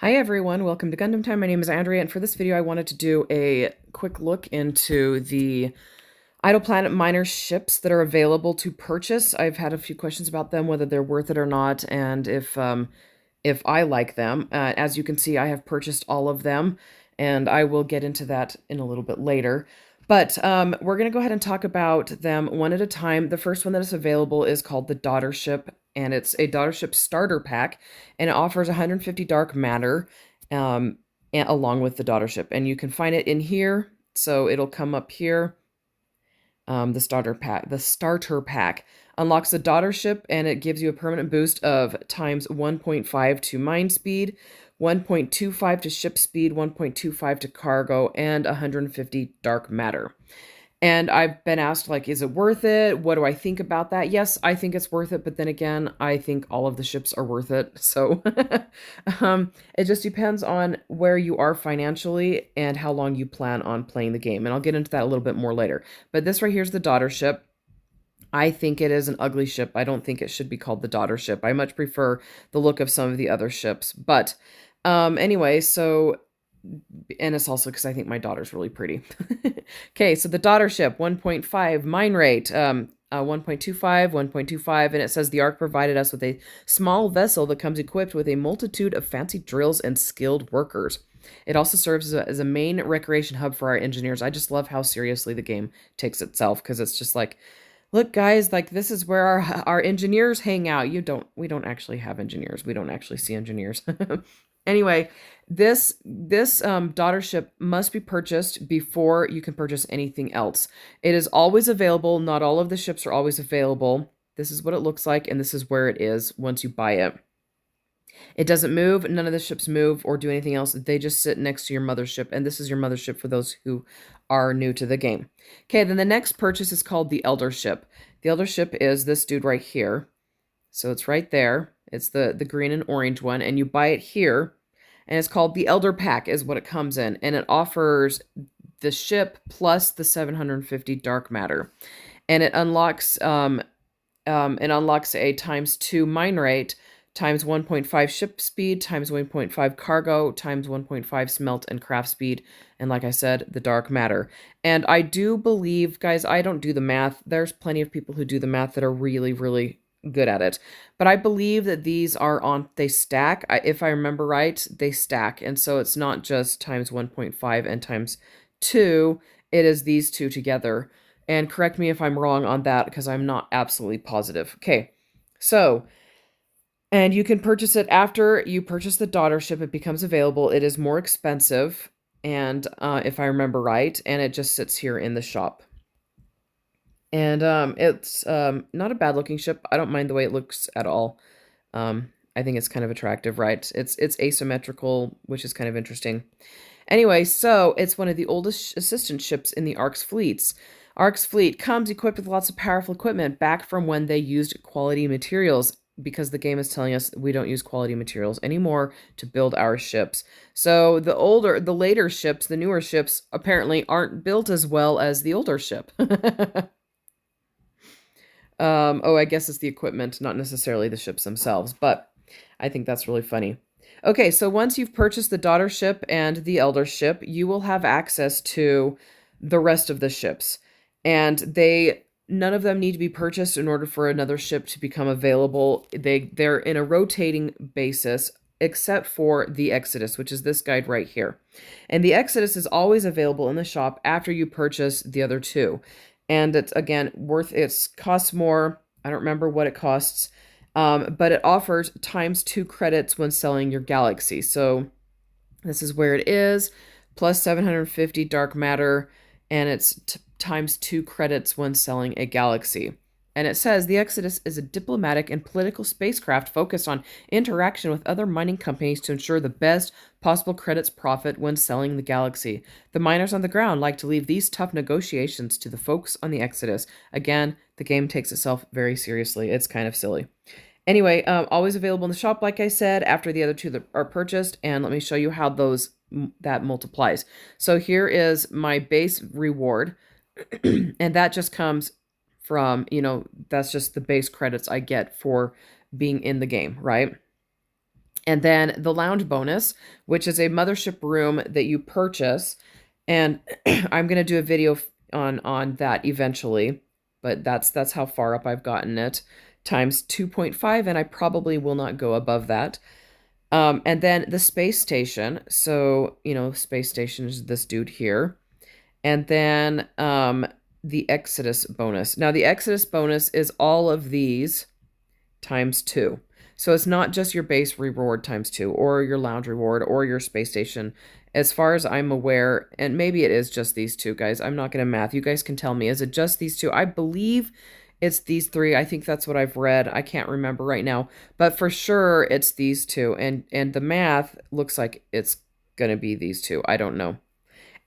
Hi everyone, welcome to Gundam Time. My name is Andrea, and for this video I wanted to do a quick look into the Idle Planet miner ships that are available to purchase. I've had a few questions about them, whether they're worth it or not, and if I like them. As you can see, I have purchased all of them, and I will get into that in a little bit later. But we're going to go ahead and talk about them one at a time. The first one that is available is called the Daughter Ship, and it's a Daughter Ship starter pack, and it offers 150 dark matter along with the Daughter Ship. And you can find it in here, so it'll come up here. The starter pack unlocks the Daughter Ship, and it gives you a permanent boost of times 1.5 to mine speed, 1.25 to ship speed, 1.25 to cargo, and 150 dark matter. And I've been asked, like, is it worth it? What do I think about that? Yes, I think it's worth it, but then again, I think all of the ships are worth it. So it just depends on where you are financially and how long you plan on playing the game. And I'll get into that a little bit more later. But this right here is the Daughter Ship. I think it is an ugly ship. I don't think it should be called the Daughter Ship. I much prefer the look of some of the other ships. But anyway, so, and it's also because I think my daughter's really pretty. Okay, so the Daughter Ship, 1.5 mine rate, 1.25, 1.25, and it says the Ark provided us with a small vessel that comes equipped with a multitude of fancy drills and skilled workers. It also serves as a main recreation hub for our engineers. I just love how seriously the game takes itself, because it's just like, look, guys, like, this is where our engineers hang out. We don't actually have engineers. We don't actually see engineers. Anyway, this Daughter Ship must be purchased before you can purchase anything else. It is always available. Not all of the ships are always available. This is what it looks like, and this is where it is once you buy it. It doesn't move. None of the ships move or do anything else. They just sit next to your mothership, and this is your mothership for those who are new to the game. Okay, then the next purchase is called the Elder Ship. The Elder Ship is this dude right here. So it's right there. It's the green and orange one, and you buy it here, and it's called the Elder Pack is what it comes in, and it offers the ship plus the 750 dark matter, and it unlocks a times 2 mine rate, times 1.5 ship speed, times 1.5 cargo, times 1.5 smelt and craft speed, and like I said, the dark matter. And I do believe, guys, I don't do the math. There's plenty of people who do the math that are really, really good at it. But I believe that these they stack. If I remember right, they stack. And so it's not just times 1.5 and times 2. It is these two together. And correct me if I'm wrong on that, because I'm not absolutely positive. Okay, so, and you can purchase it after you purchase the Daughter Ship. It becomes available. It is more expensive, and if I remember right, and it just sits here in the shop. And it's not a bad looking ship. I don't mind the way it looks at all. I think it's kind of attractive, right? It's asymmetrical, which is kind of interesting. Anyway, so it's one of the oldest assistant ships in the Ark's fleets. Ark's fleet comes equipped with lots of powerful equipment back from when they used quality materials, because the game is telling us we don't use quality materials anymore to build our ships. So the later ships, the newer ships, apparently aren't built as well as the older ship. Oh, I guess it's the equipment, not necessarily the ships themselves, but I think that's really funny. Okay, so once you've purchased the Daughter Ship and the Elder Ship, you will have access to the rest of the ships. And none of them need to be purchased in order for another ship to become available. They're in a rotating basis, except for the Exodus, which is this guide right here. And the Exodus is always available in the shop after you purchase the other two. And it's, again, it costs more. I don't remember what it costs, but it offers times 2 credits when selling your galaxy. So this is where it is, plus 750 dark matter, and it's times 2 credits when selling a galaxy. And it says the Exodus is a diplomatic and political spacecraft focused on interaction with other mining companies to ensure the best possible credits profit when selling the galaxy. The miners on the ground like to leave these tough negotiations to the folks on the Exodus. Again, the game takes itself very seriously. It's kind of silly. Anyway, always available in the shop, like I said, after the other two that are purchased. And let me show you how that multiplies. So here is my base reward, and that just comes from, that's just the base credits I get for being in the game, right? And then the lounge bonus, which is a mothership room that you purchase. And I'm going to do a video on that eventually, but that's how far up I've gotten it, times 2.5, and I probably will not go above that. And then the space station. So, space station is this dude here. And then the Exodus bonus. Now, the Exodus bonus is all of these times 2. So it's not just your base reward times 2, or your lounge reward, or your space station. As far as I'm aware, and maybe it is just these 2, guys. I'm not going to math. You guys can tell me. Is it just these 2? I believe it's these 3. I think that's what I've read. I can't remember right now. But for sure, it's these 2. And the math looks like it's going to be these 2. I don't know.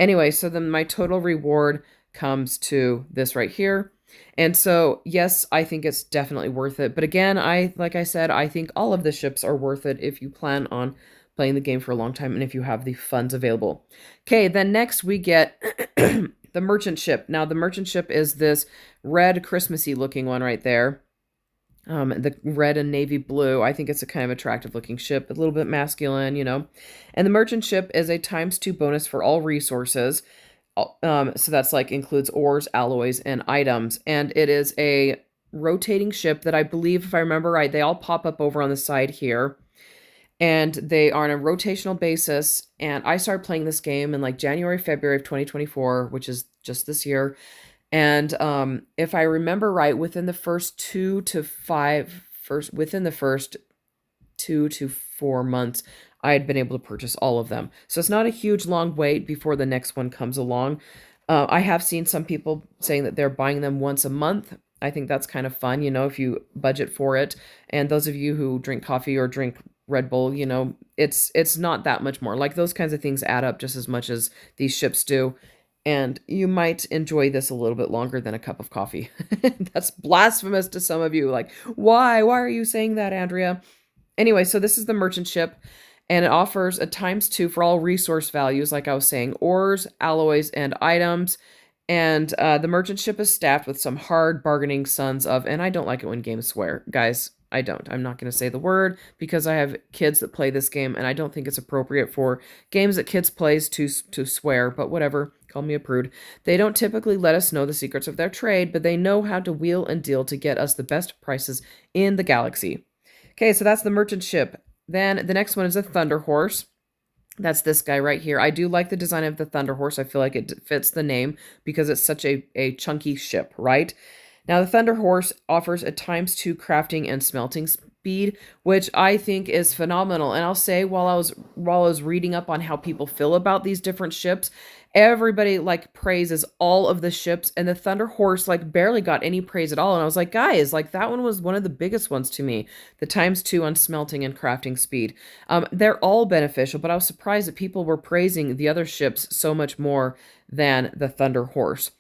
Anyway, so then my total reward comes to this right here. And so, yes, I think it's definitely worth it. But again, like I said, I think all of the ships are worth it if you plan on playing the game for a long time and if you have the funds available. Okay, then next we get the merchant ship. Now, the merchant ship is this red Christmassy looking one right there. The red and navy blue. I think it's a kind of attractive looking ship, a little bit masculine, And the merchant ship is a ×2 bonus for all resources. So that's includes ores, alloys, and items. And it is a rotating ship that I believe, if I remember right, they all pop up over on the side here. And they are on a rotational basis. And I started playing this game in January, February of 2024, which is just this year. And if I remember right, within the first 2 to 4 months, I had been able to purchase all of them. So it's not a huge long wait before the next one comes along. I have seen some people saying that they're buying them once a month. I think that's kind of fun, if you budget for it. And those of you who drink coffee or drink Red Bull, it's not that much more. Those kinds of things add up just as much as these ships do. And you might enjoy this a little bit longer than a cup of coffee. That's blasphemous to some of you. Why? Why are you saying that, Andrea? Anyway, so this is the merchant ship, and it offers a ×2 for all resource values, like I was saying, ores, alloys, and items. And the merchant ship is staffed with some hard bargaining sons of, and I don't like it when games swear. Guys, I don't. I'm not going to say the word because I have kids that play this game, and I don't think it's appropriate for games that kids plays to swear, but whatever. Call me a prude. They don't typically let us know the secrets of their trade, but they know how to wheel and deal to get us the best prices in the galaxy. Okay, so that's the merchant ship. Then the next one is a Thunder Horse. That's this guy right here. I do like the design of the Thunder Horse. I feel like it fits the name because it's such a chunky ship, right? Now, the Thunder Horse offers a ×2 crafting and smelting speed, which I think is phenomenal. And I'll say, while I was reading up on how people feel about these different ships, everybody praises all of the ships, and the Thunder Horse barely got any praise at all. And I was like, guys, that one was one of the biggest ones to me, the ×2 on smelting and crafting speed. They're all beneficial, but I was surprised that people were praising the other ships so much more than the Thunder Horse.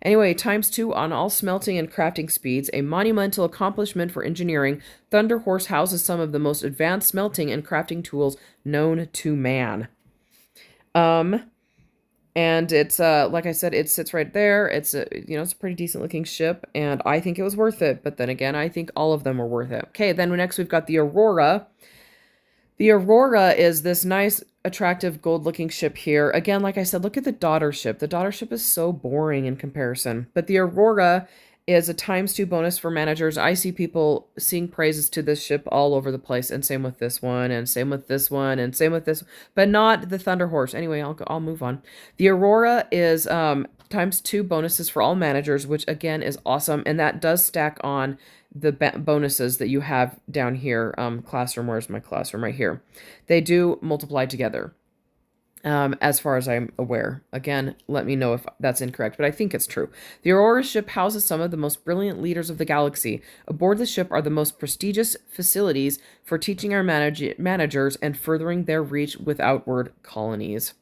Anyway, ×2 on all smelting and crafting speeds, a monumental accomplishment for engineering. Thunder Horse houses some of the most advanced smelting and crafting tools known to man. And it's like I said, it sits right there. It's it's a pretty decent looking ship, and I think it was worth it. But then again, I think all of them were worth it. Okay, then next we've got the Aurora. The Aurora is this nice, attractive, gold-looking ship here. Again, like I said, look at the daughter ship. The daughter ship is so boring in comparison. But the Aurora is a ×2 bonus for managers. I see people sing praises to this ship all over the place, and same with this one, and same with this one, and same with this, but not the Thunder Horse. Anyway, I'll move on. The Aurora is ×2 bonuses for all managers, which again is awesome, and that does stack on the bonuses that you have down here. Classroom, where's my classroom? Right here. They do multiply together. As far as I'm aware. Again, let me know if that's incorrect, but I think it's true. The Aurora ship houses some of the most brilliant leaders of the galaxy. Aboard the ship are the most prestigious facilities for teaching our managers and furthering their reach with outward colonies.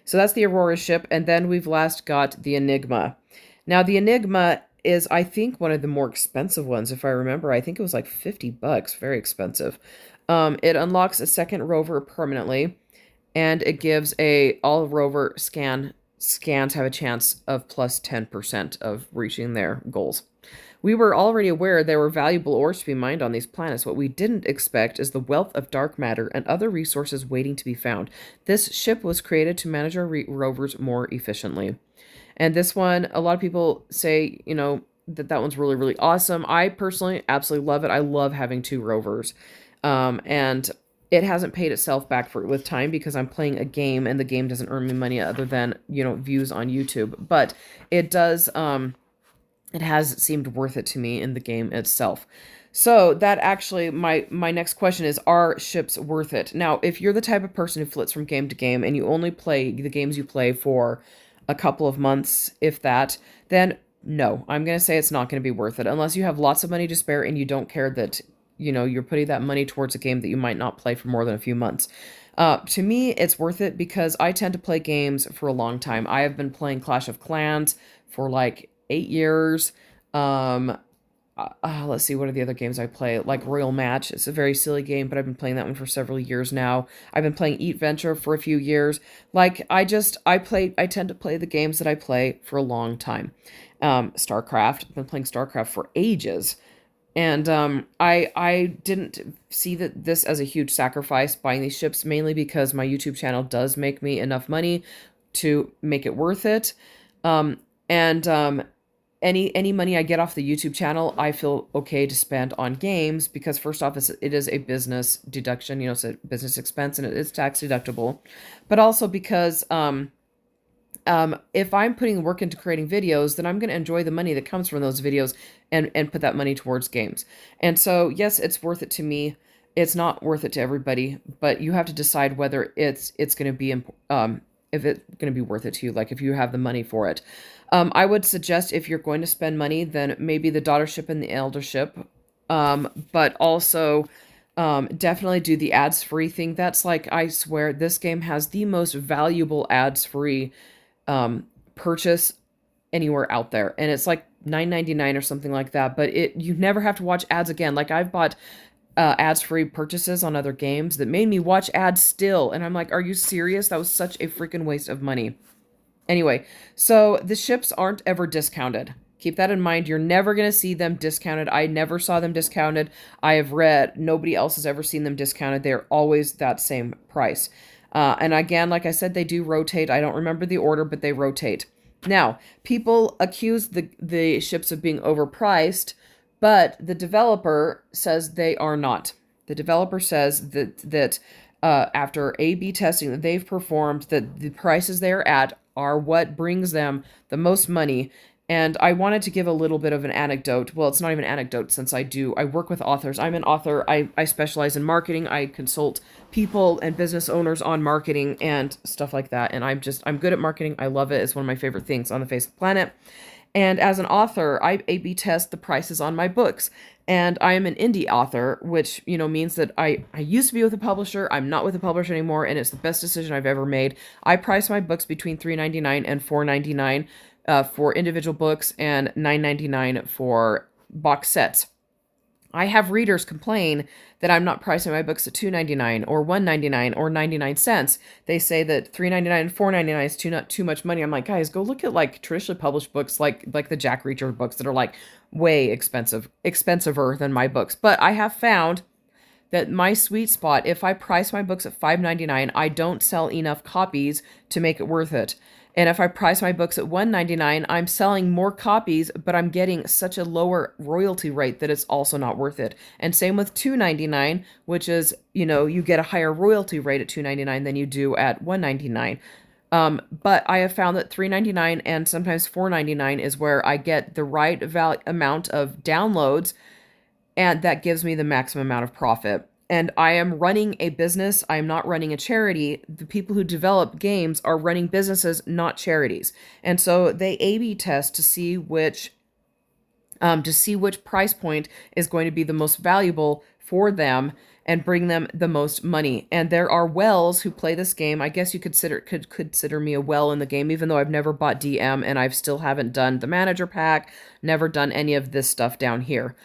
So that's the Aurora ship, and then we've last got the Enigma. Now, the Enigma is, I think, one of the more expensive ones, if I remember. I think it was $50, very expensive. It unlocks a second rover permanently, and it gives a all rover scan scans have a chance of plus 10% of reaching their goals. We were already aware there were valuable ores to be mined on these planets. What we didn't expect is the wealth of dark matter and other resources waiting to be found. This ship was created to manage our rovers more efficiently. And this one, a lot of people say, that one's really, really awesome. I personally absolutely love it. I love having 2 rovers. And it hasn't paid itself back with time because I'm playing a game and the game doesn't earn me money other than, views on YouTube. But it does, it has seemed worth it to me in the game itself. So that actually, my next question is, are ships worth it? Now, if you're the type of person who flits from game to game and you only play the games you play for a couple of months, if that, then no, I'm going to say it's not going to be worth it unless you have lots of money to spare and you don't care that, you're putting that money towards a game that you might not play for more than a few months. To me, it's worth it because I tend to play games for a long time. I have been playing Clash of Clans for like 8 years. Let's see, what are the other games I play? Like Royal Match. It's a very silly game, but I've been playing that one for several years now. I've been playing Eat Venture for a few years. Like, I tend to play the games that I play for a long time. StarCraft. I've been playing StarCraft for ages. And I didn't see this as a huge sacrifice buying these ships, mainly because my YouTube channel does make me enough money to make it worth it. And any money I get off the YouTube channel, I feel okay to spend on games because first off, it is a business deduction, it's a business expense and it is tax deductible, but also because if I'm putting work into creating videos, then I'm going to enjoy the money that comes from those videos and put that money towards games. And so, yes, it's worth it to me. It's not worth it to everybody, but you have to decide whether it's going to be if it's going to be worth it to you, like if you have the money for it. I would suggest if you're going to spend money, then maybe the daughter ship and the elder ship, but also definitely do the ads-free thing. That's like, I swear, this game has the most valuable ads-free purchase anywhere out there, and it's like $9.99 or something like that, but you never have to watch ads again. Like, I've bought ads-free purchases on other games that made me watch ads still, and I'm like, are you serious? That was such a freaking waste of money. Anyway, so the ships aren't ever discounted. Keep that in mind. You're never going to see them discounted. I never saw them discounted. I have read nobody else has ever seen them discounted. They're always that same price. And again, like I said, they do rotate. I don't remember the order, but they rotate. Now, people accuse the ships of being overpriced, but the developer says they are not. The developer says that after A/B testing that they've performed, that the prices they're at are what brings them the most money. And I wanted to give a little bit of an anecdote. Well, it's not even an anecdote since I work with authors. I'm an author. I specialize in marketing. I consult people and business owners on marketing and stuff like that. And I'm good at marketing. I love it. It's one of my favorite things on the face of the planet. And as an author, I A/B test the prices on my books. And I am an indie author, which, means that I used to be with a publisher. I'm not with a publisher anymore, and it's the best decision I've ever made. I price my books between $3.99 and $4.99 for individual books and $9.99 for box sets. I have readers complain that I'm not pricing my books at $2.99 or $1.99 or 99 cents. They say that $3.99 and $4.99 is too much money. I'm like, guys, go look at like traditionally published books like the Jack Reacher books that are like way expensiver than my books. But I have found that my sweet spot, if I price my books at $5.99, I don't sell enough copies to make it worth it. And if I price my books at $1.99, I'm selling more copies, but I'm getting such a lower royalty rate that it's also not worth it. And same with $2.99, which is, you get a higher royalty rate at $2.99 than you do at $1.99. But I have found that $3.99 and sometimes $4.99 is where I get the right amount of downloads, and that gives me the maximum amount of profit. And I am running a business. I am not running a charity. The people who develop games are running businesses, not charities. And so they A/B test to see which price point is going to be the most valuable for them and bring them the most money. And there are whales who play this game. I guess you could consider me a whale in the game, even though I've never bought DM and I've still haven't done the manager pack, never done any of this stuff down here.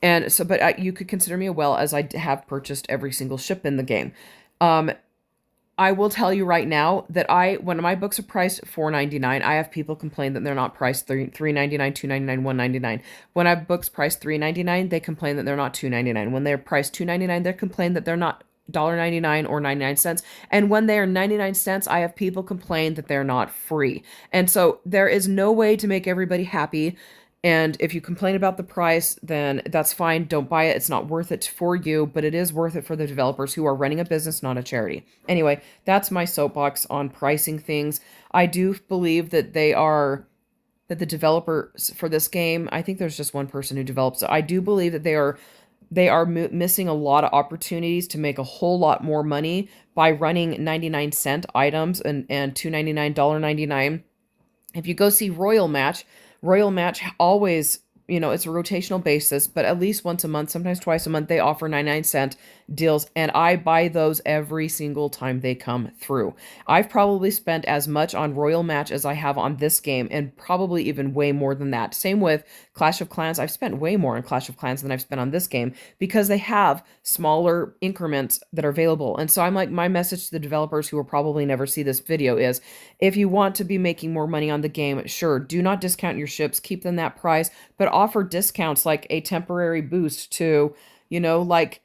And so, but you could consider me a whale as I have purchased every single ship in the game. I will tell you right now that when my books are priced $4.99, I have people complain that they're not priced $3.99, $2.99, $1.99. When I have books priced $3.99, they complain that they're not $2.99. When they're priced $2.99, they complain that they're not $1.99 or 99 cents. And when they are 99 cents, I have people complain that they're not free. And so there is no way to make everybody happy. And if you complain about the price, then that's fine. Don't buy it. It's not worth it for you, but it is worth it for the developers who are running a business, not a charity. Anyway, that's my soapbox on pricing things. I do believe that that the developers for this game, I think there's just one person who develops it. I do believe that they are missing a lot of opportunities to make a whole lot more money by running 99-cent items and $2.99, $1.99. If you go see Royal Match always, it's a rotational basis, but at least once a month, sometimes twice a month, they offer 99-cent deals, and I buy those every single time they come through. I've probably spent as much on Royal Match as I have on this game, and probably even way more than that. Same with Clash of Clans. I've spent way more on Clash of Clans than I've spent on this game because they have smaller increments that are available. And so I'm like, my message to the developers who will probably never see this video is, if you want to be making more money on the game, sure, do not discount your ships, keep them that price, but offer discounts like a temporary boost to, like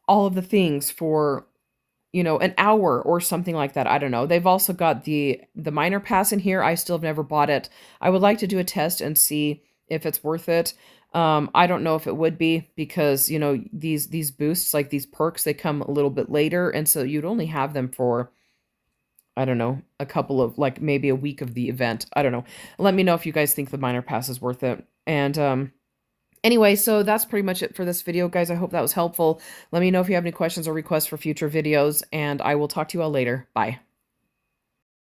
all of the things for, an hour or something like that. I don't know. They've also got the miner pass in here. I still have never bought it. I would like to do a test and see if it's worth it. I don't know if it would be because, these boosts, like these perks, they come a little bit later. And so you'd only have them for, I don't know, a couple of, like maybe a week of the event. I don't know. Let me know if you guys think the miner pass is worth it. And, anyway, so that's pretty much it for this video, guys. I hope that was helpful. Let me know if you have any questions or requests for future videos, and I will talk to you all later. Bye.